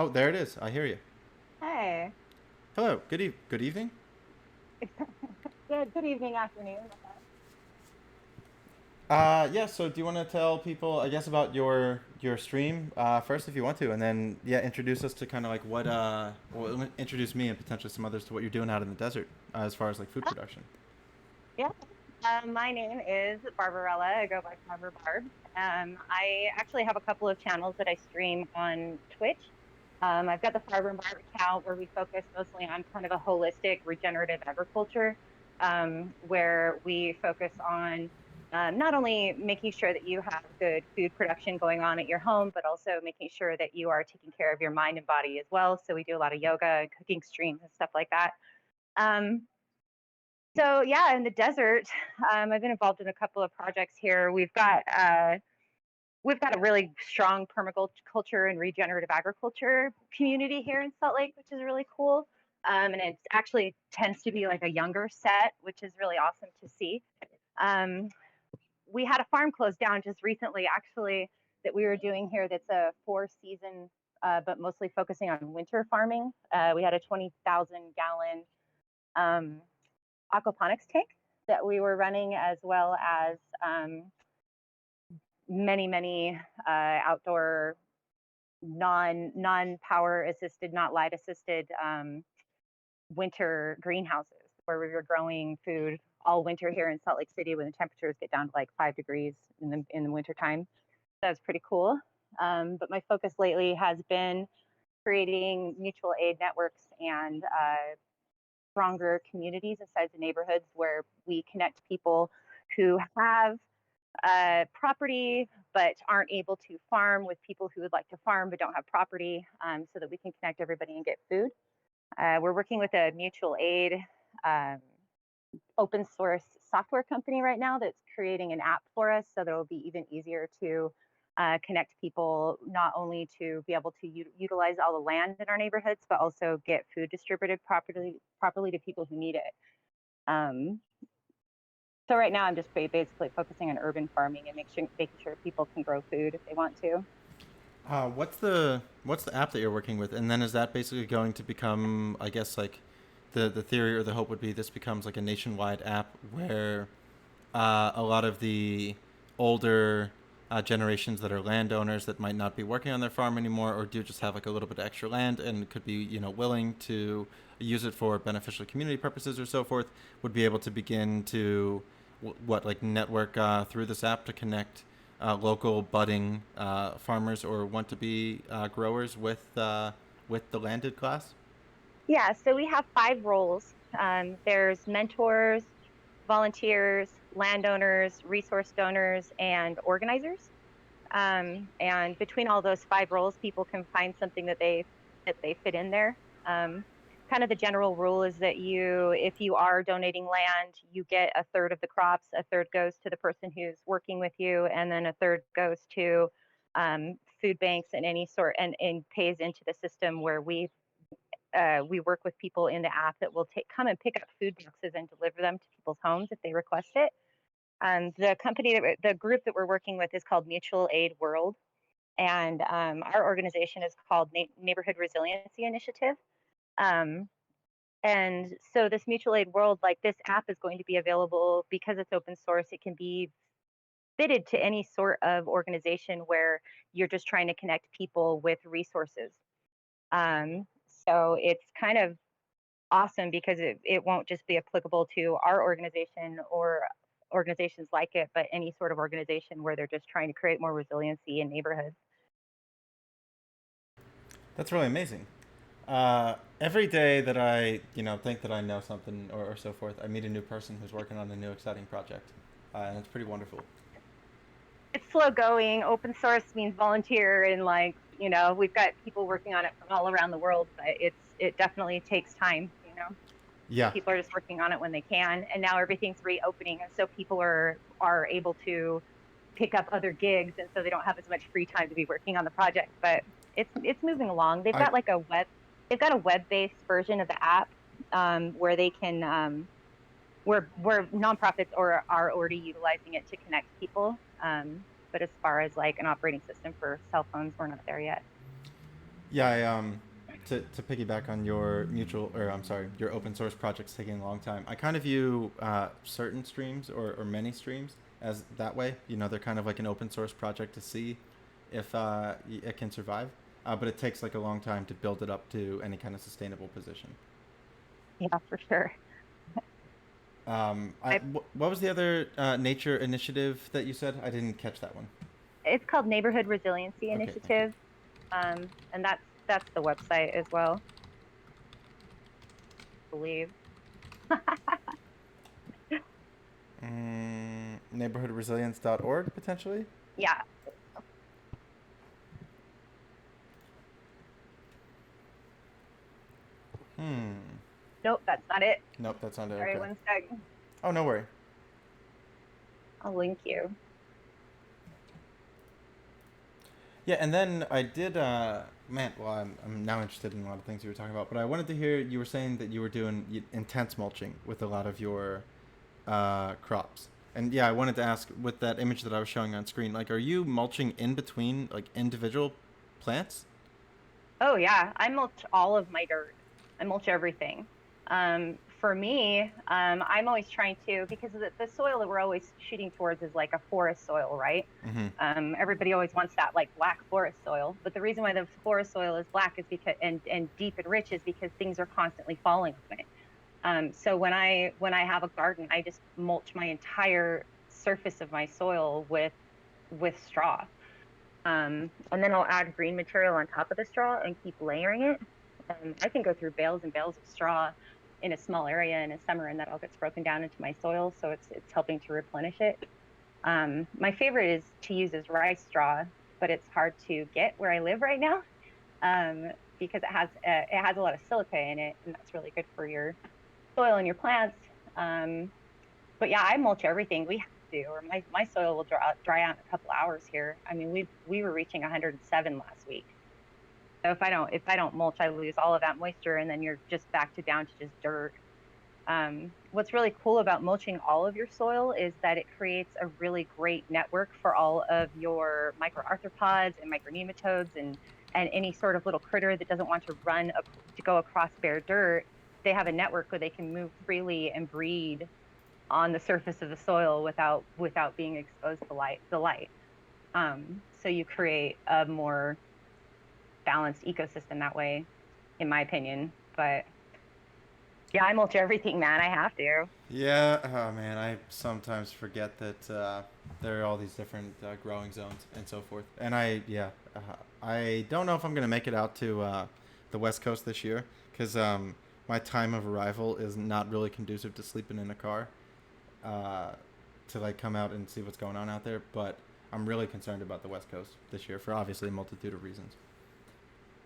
Oh, there it is. I hear you. Hey, Hello. Good evening. good evening, afternoon. Yeah. So, do you want to tell people, I guess, about your stream first, if you want to, and then yeah, introduce us to kind of like well, introduce me and potentially some others to what you're doing out in the desert as far as like food Oh, production. yeah. My name is Barbarella. I go by FarmerBarb. I actually have a couple of channels that I stream on Twitch. I've got the FarmerBarb account where we focus mostly on kind of a holistic regenerative agriculture, where we focus on not only making sure that you have good food production going on at your home, but also making sure that you are taking care of your mind and body as well. So we do a lot of yoga and cooking streams and stuff like that. Um, So yeah, in the desert, I've been involved in a couple of projects here. We've got a really strong permaculture and regenerative agriculture community here in Salt Lake, which is really cool. And it actually tends to be like a younger set, which is really awesome to see. Um, we had a farm close down just recently, actually, that we were doing here. That's a four-season, but mostly focusing on winter farming. We had a 20,000 gallon um, aquaponics tank that we were running, as well as many outdoor non power assisted, not light assisted winter greenhouses where we were growing food all winter here in Salt Lake City when the temperatures get down to like 5 degrees in the winter time. That's pretty cool. But my focus lately has been creating mutual aid networks and stronger communities inside the neighborhoods where we connect people who have property but aren't able to farm with people who would like to farm but don't have property, so that we can connect everybody and get food. We're working with a mutual aid um, open source software company right now that's creating an app for us so that it'll be even easier to connect people, not only to be able to utilize all the land in our neighborhoods, but also get food distributed properly to people who need it. Um, so right now I'm just basically focusing on urban farming and making sure people can grow food if they want to. What's the app that you're working with, and then is that basically going to become, I guess, like the theory or the hope would be this becomes like a nationwide app where a lot of the older generations that are landowners that might not be working on their farm anymore or do just have like a little bit of extra land and could be willing to use it for beneficial community purposes or so forth would be able to begin to what like network through this app to connect local budding farmers or want to be growers with the landed class. Yeah, so we have five roles. There's mentors, volunteers, landowners, resource donors, and organizers. And between all those five roles, people can find something that they fit in there. Um, Kind of the general rule is that if you are donating land, you get a third of the crops, a third goes to the person who's working with you, and then a third goes to food banks and any sort and pays into the system where we work with people in the app that will come and pick up food boxes and deliver them to people's homes if they request it. The group that we're working with is called Mutual Aid World, and our organization is called Neighborhood Resiliency Initiative. Um, and so this Mutual Aid World, like this app, is going to be available because it's open source. It can be fitted to any sort of organization where you're just trying to connect people with resources. Um, so it's kind of awesome because it won't just be applicable to our organization or organizations like it, but any sort of organization where they're just trying to create more resiliency in neighborhoods. That's really amazing. Every day that I, think that I know something or so forth, I meet a new person who's working on a new exciting project, and it's pretty wonderful. It's slow going. Open source means volunteer, and we've got people working on it from all around the world, but it definitely takes time. Yeah, People are just working on it when they can, and now everything's reopening, and so people are able to pick up other gigs, and so they don't have as much free time to be working on the project. But it's moving along. I They've got a web-based version of the app, where they can where nonprofits are already utilizing it to connect people. But as far as like an operating system for cell phones, we're not there yet. Yeah, to piggyback on your mutual, or I'm sorry, your open source projects taking a long time. I kind of view certain streams or many streams as that way. You know, they're kind of like an open source project to see if it can survive, but it takes like a long time to build it up to any kind of sustainable position. Yeah, for sure. I, What was the other nature initiative that you said? I didn't catch that one. it's called Neighborhood Resiliency Okay, thank you. Initiative, and that's the website as well, I believe. Neighborhoodresilience.org potentially. Yeah. Hmm. Nope, that's not it. Nope, that's not it. Sorry, Okay. one sec. Oh, no worry. I'll link you. Yeah, and then I did, man, well, I'm now interested in a lot of things you were talking about, but I wanted to hear you were saying that you were doing intense mulching with a lot of your crops. And yeah, I wanted to ask with that image that I was showing on screen, like, are you mulching in between, like, individual plants? Oh yeah, I mulch all of my dirt. I mulch everything. For me, I'm always trying to, because the soil that we're always shooting towards is like a forest soil, right? Mm-hmm. Everybody always wants that like black forest soil, but the reason why the forest soil is black is because and deep and rich is because things are constantly falling on it. So when I have a garden, I just mulch my entire surface of my soil with straw. And then I'll add green material on top of the straw and keep layering it. I can go through bales and bales of straw in a small area in a summer, and that all gets broken down into my soil, so it's helping to replenish it. My favorite is to use is rice straw, but it's hard to get where I live right now, because it has a lot of silica in it, and that's really good for your soil and your plants. But yeah, I mulch everything. We have to, or my soil will dry out in a couple hours here. I mean, we were reaching 107 last week. So if I don't mulch, I lose all of that moisture, and then you're just back to down to just dirt. What's really cool about mulching all of your soil is that it creates a really great network for all of your microarthropods and micronematodes and any sort of little critter that doesn't want to to go across bare dirt. They have a network where they can move freely and breed on the surface of the soil without being exposed to light. So you create a more balanced ecosystem that way, in my opinion. But yeah, I mulch everything, man. I have to. Yeah, oh man, I sometimes forget that there are all these different growing zones and so forth. And I don't know if I'm gonna make it out to the West Coast this year because my time of arrival is not really conducive to sleeping in a car uh, to like come out and see what's going on out there. But I'm really concerned about the West Coast this year for obviously a multitude of reasons.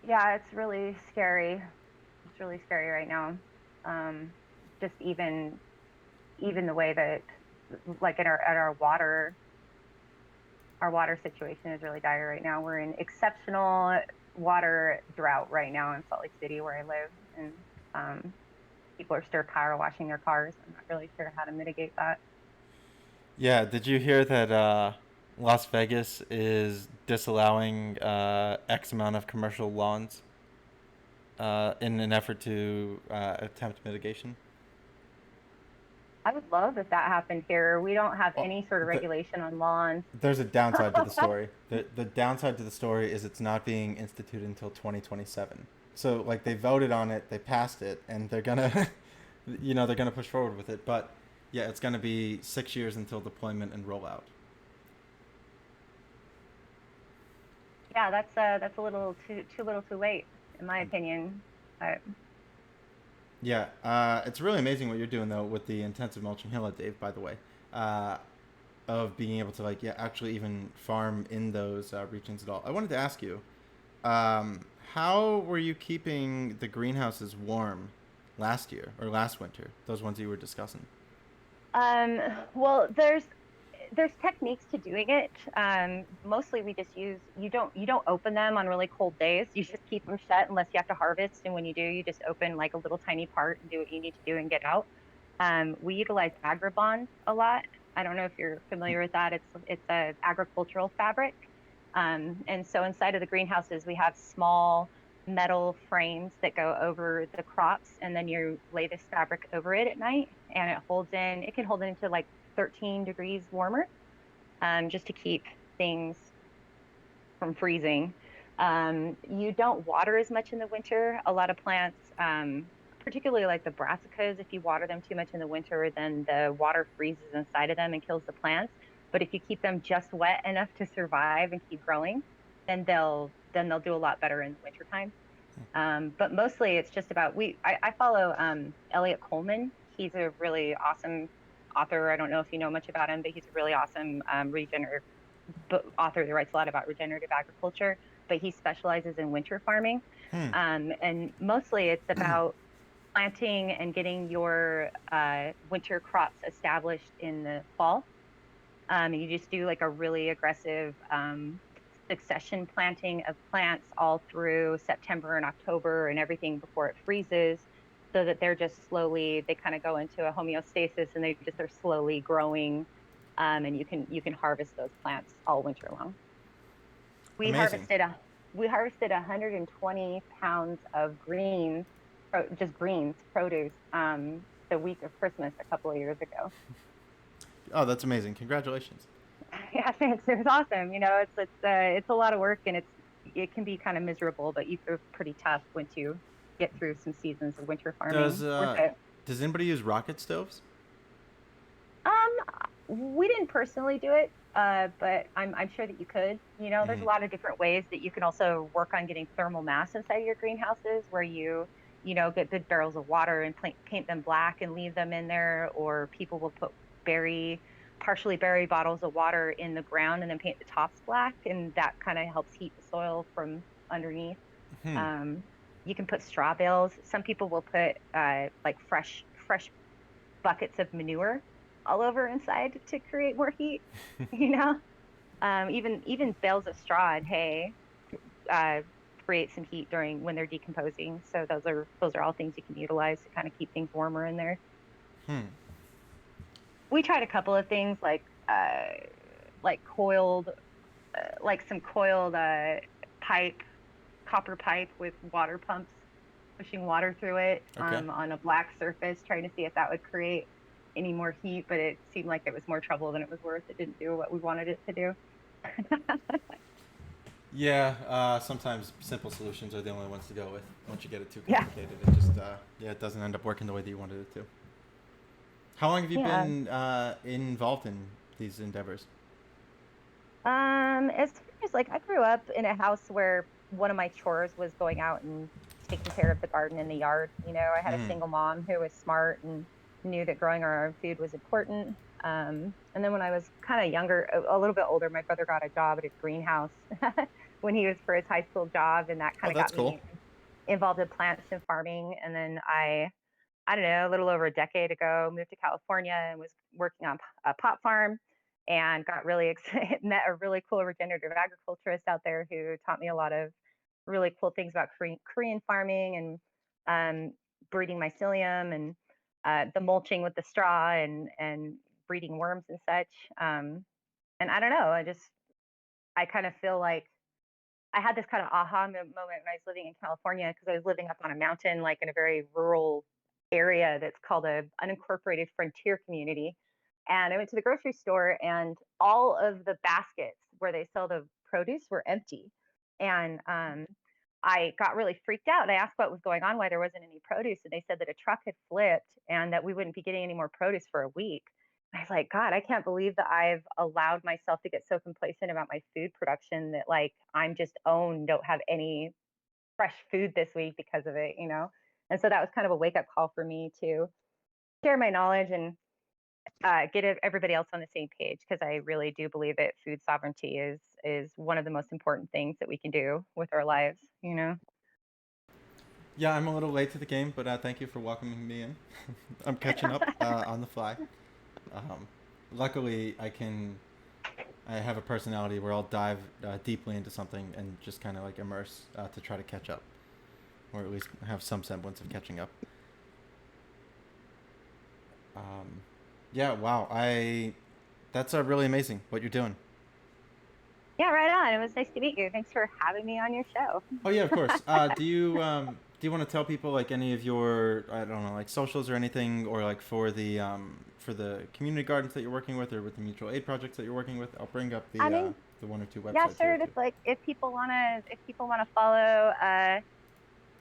Yeah, it's really scary. It's really scary right now. Um, just even the way that, like, our water situation is really dire right now. We're in exceptional water drought right now in Salt Lake City where I live, and people are still power washing their cars. I'm not really sure how to mitigate that. Yeah, did you hear that Las Vegas is disallowing X amount of commercial lawns in an effort to attempt mitigation? I would love if that happened here. We don't have Well, any sort of the, regulation on lawns. there's a downside to the story. The downside to the story is it's not being instituted until 2027. So like they voted on it, they passed it, and they're gonna, they're gonna push forward with it. But yeah, it's gonna be 6 years until deployment and rollout. Yeah, that's a little too little too late, in my opinion. I, Yeah, it's really amazing what you're doing though with the intensive mulching. Hello, Dave. By the way, uh, of being able to like actually even farm in those regions at all. I wanted to ask you, how were you keeping the greenhouses warm last year or last winter? Those ones you were discussing. um, well, there's techniques to doing it. Mostly we just use you don't open them on really cold days. You just keep them shut unless you have to harvest. And when you do, you just open like a little tiny part and do what you need to do and get out. We utilize agribond a lot. I don't know if you're familiar with that. It's a agricultural fabric. And so inside of the greenhouses, we have small metal frames that go over the crops, and then you lay this fabric over it at night, and it can hold into like 13 degrees warmer, just to keep things from freezing. You don't water as much in the winter. A lot of plants, particularly like the brassicas, if you water them too much in the winter, then the water freezes inside of them and kills the plants. But if you keep them just wet enough to survive and keep growing, then they'll do a lot better in the wintertime. But mostly it's just about I follow Elliot Coleman. He's a really awesome author. I don't know if you know much about him, but he's a really awesome regenerative author that writes a lot about regenerative agriculture, but he specializes in winter farming. Hmm. And mostly it's about planting and getting your winter crops established in the fall. You just do like a really aggressive succession planting of plants all through September and October and everything before it freezes, so that they're just slowly, they kind of go into a homeostasis and they just are slowly growing. And you can harvest those plants all winter long. We Amazing. harvested a we harvested 120 pounds of greens, just greens produce, the week of Christmas a couple of years ago. Oh, that's amazing. Congratulations. Yeah, thanks. It was awesome. It's a lot of work, and it can be kind of miserable, but it's pretty tough once you get through some seasons of winter Does farming. Worth it. does anybody use rocket stoves? We didn't personally do it, but I'm sure that you could. There's a Mm-hmm. lot of different ways that you can also work on getting thermal mass inside your greenhouses, where get big barrels of water and paint them black and leave them in there, or people will put partially buried bottles of water in the ground and then paint the tops black, and that kind of helps heat the soil from underneath. Hmm. Um, you can put straw bales. Some people will put like fresh buckets of manure all over inside to create more heat. You know, even bales of straw and hay uh, create some heat during when they're decomposing. So those are all things you can utilize to kind of keep things warmer in there. Hmm. We tried a couple of things like coiled like some coiled pipe copper pipe with water pumps pushing water through it Okay. on a black surface, trying to see if that would create any more heat, but it seemed like it was more trouble than it was worth. It didn't do what we wanted it to do. Yeah. Sometimes simple solutions are the only ones to go with. Once you get it too Yeah. complicated, it just yeah, it doesn't end up working the way that you wanted it to. How long have you Yeah. been involved in these endeavors? As far as like, I grew up in a house where one of my chores was going out and taking care of the garden and the yard. I had a Hmm. single mom who was smart and knew that growing our own food was important. And then when I was kind of younger, a little bit older, my brother got a job at a greenhouse when he was for his high school job, and that Oh, kind of that's got cool. me involved in plants and farming. And then I don't know, a little over a decade ago, moved to California and was working on a pot farm, and got really excited, met a really cool regenerative agriculturist out there who taught me a lot of really cool things about Korean farming and breeding mycelium and the mulching with the straw and breeding worms and such. And I don't know, I kind of feel like I had this kind of aha moment when I was living in California, because I was living up on a mountain, like in a very rural area that's called a unincorporated frontier community. And I went to the grocery store, and all of the baskets where they sell the produce were empty. And I got really freaked out. I asked what was going on, why there wasn't any produce, and they said that a truck had flipped and that we wouldn't be getting any more produce for a week. I was like, God, I can't believe that I've allowed myself to get so complacent about my food production that like I'm just don't have any fresh food this week because of it. And so that was kind of a wake up call for me to share my knowledge and get everybody else on the same page, because I really do believe that food sovereignty is one of the most important things that we can do with our lives. Yeah, I'm a little late to the game, but thank you for welcoming me in. I'm catching up on the fly. Um, luckily, I have a personality where I'll dive deeply into something and just kind of like immerse to try to catch up, or at least have some semblance of catching up. Um, yeah, wow. That's really amazing what you're doing. Yeah, right on. It was nice to meet you. Thanks for having me on your show. Oh yeah, of course. Do you want to tell people like any of your, I don't know, like socials or anything, or like for the community gardens that you're working with, or with the mutual aid projects that you're working with? I'll bring up I mean, the one or two yeah, websites here sure. too. Just like if people wanna follow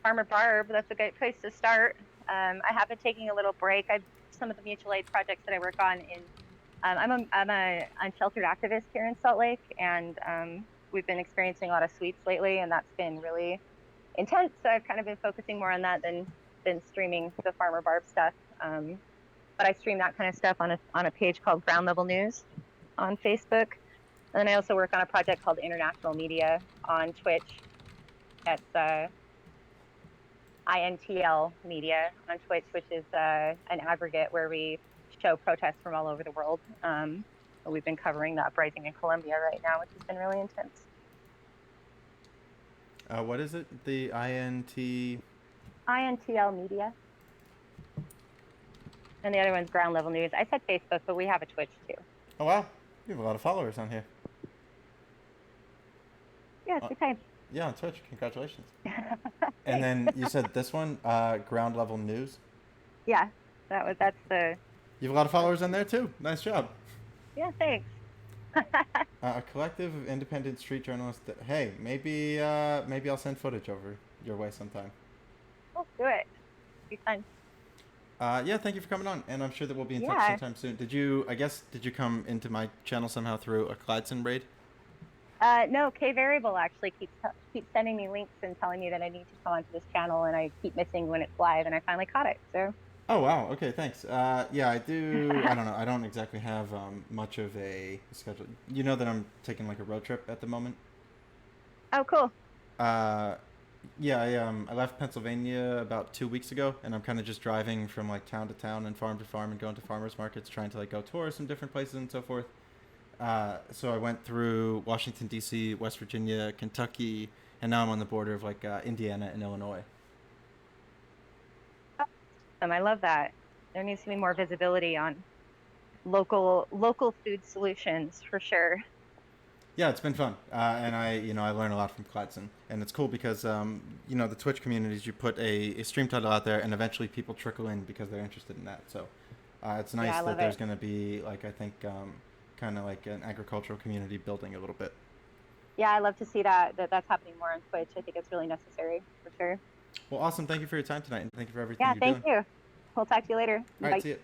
Farmer Barb, that's a great place to start. I have been taking a little break. I've some of the mutual aid projects that I work on in. I'm a unsheltered activist here in Salt Lake, and we've been experiencing a lot of sweeps lately, and that's been really intense. So I've kind of been focusing more on that than streaming the Farmer Barb stuff. But I stream that kind of stuff on a page called Ground Level News on Facebook, and then I also work on a project called International Media on Twitch. That's INTL Media on Twitch, which is an aggregate where we show protests from all over the world. We've been covering the uprising in Colombia right now, which has been really intense. What is it? The INT. INTL Media. And the other one's Ground Level News. I said Facebook, but we have a Twitch too. Oh wow, you have a lot of followers on here. Yeah, Uh, it's okay. yeah, on Twitch. Congratulations. And Thanks. then you said this one, Ground Level News. Yeah, that's the You have a lot of followers on there too. Nice job. yeah. Thanks. A collective of independent street journalists. Hey, maybe I'll send footage over your way sometime. Let's do it. Be fun. Yeah, thank you for coming on, and I'm sure that we'll be in touch Yeah. sometime soon. Did you come into my channel somehow through a Clydson raid? No, K Variable actually keeps sending me links and telling me that I need to come onto this channel, and I keep missing when it's live, and I finally caught it. So. Oh wow, okay, thanks. Yeah, I do. I don't know. I don't exactly have much of a schedule. You know that I'm taking like a road trip at the moment. Oh, cool. Uh, yeah, I left Pennsylvania about 2 weeks ago, and I'm kind of just driving from like town to town and farm to farm and going to farmers markets, trying to like go tour some different places and so forth. So I went through Washington D.C., West Virginia, Kentucky, and now I'm on the border of like Indiana and Illinois. I love that. There needs to be more visibility on local food solutions for sure. Yeah, it's been fun, and I learn a lot from Cladson, and it's cool because the Twitch communities, you put a stream title out there, and eventually people trickle in because they're interested in that. So it's Yeah, nice I that love there's it. going to be like I think kind of like an agricultural community building a little bit. Yeah, I love to see that's happening more on Twitch. I think it's really necessary for sure. Well, awesome. Thank you for your time tonight, and thank you for everything Yeah, you're thank doing. you. We'll talk to you later. All right, Bye. see you.